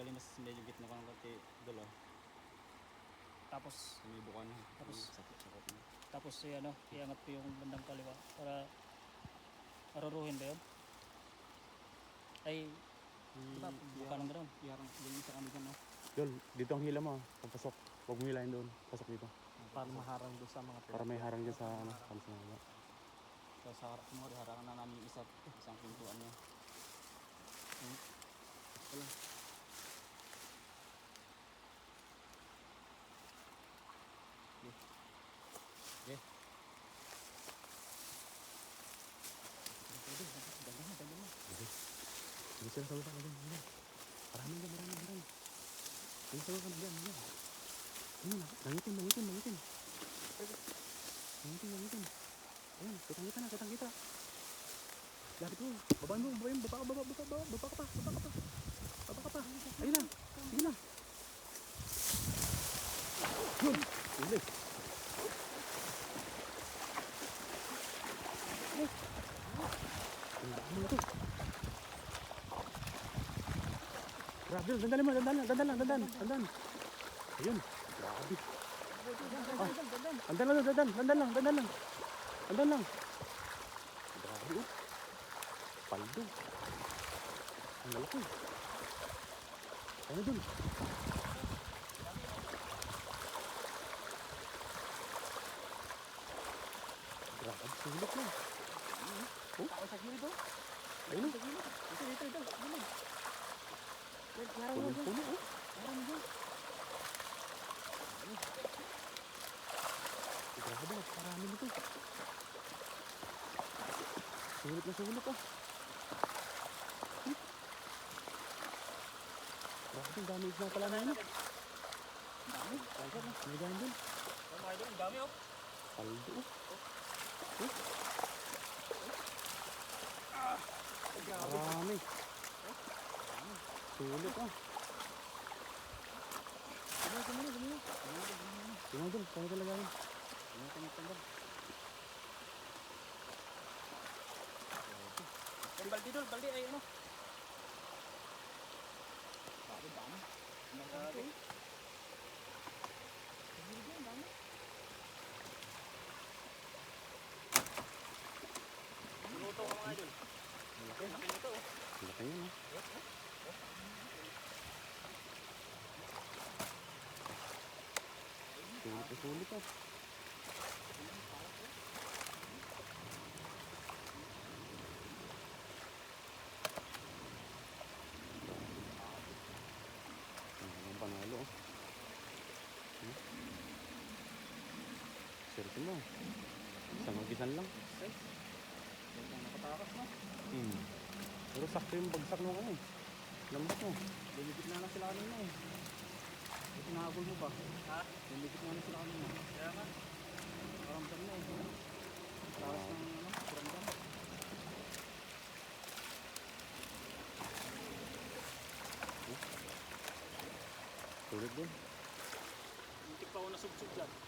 bali mas medyo gitna ka ng kati dulo. Tapos Sumibo ka na. Tapos- Sakit na. tapos iangat ko yung bandang kaliwa para maruruhin ba yun? Ay, diba, buka ng gano'n. Iharang yung isa kami dyan, no? Yun, dito ang hila mo. Papasok. Huwag mo hilahin doon. Pasok dito. Para maharang doon sa mga Para may harang dyan sa ano. Kamis na hila. So sa harap mo, harangan na namin yung isang pintuan niya. Wala. Okay. Dagdag mo. Hindi sila sa baba. Maraming dyan. Hindi sa baba. Dyan. Langitin. Langitin. Ayan, kitang-kita. Lapit mo. Babaan mo. Baba ka pa. Ayun na. Sige na. Yun. Huli. Ano na to? Grabe, dandan lang. Ayun, grabe. Dandan lang. Grabe, oh. Paldo. Ang lalaki. Ano dun? Grabe, sulit lang. Oh? Tao sa gilid oh. Ayun, Sa gilid. Ito. Gilid. Larang mo dyan. puno, oh. Larang mo dyan. Grabe, parami nito. Sulit, oh. Grabe, ang dami isang pala na yun. Dami. May dami dun. Ang dami oh. Paldo, oh. Marami. Sulit, oh. Gumino. Tingnan dun, kaya talaga yun. Tanggal. Yung baldi ay ano. Dami. Grabe. Dami. Luto ka mga idol. Laki nito oh. Laki yun, oh. Sulit, oh. Ang panalo, oh. Swerte mo. Isang magisan lang. Nakatakas, no? Pero sakto yung bagsak mo ano eh. Lambot mo. Lumikit na sila kanina eh. Hinahabol mo pa. Ha? Lumikit na sila kanina. Kaya nga. Nakaramdam na eh. Takas ng kuramdam. Sulit din. Muntik pa ako nasubsub dyan.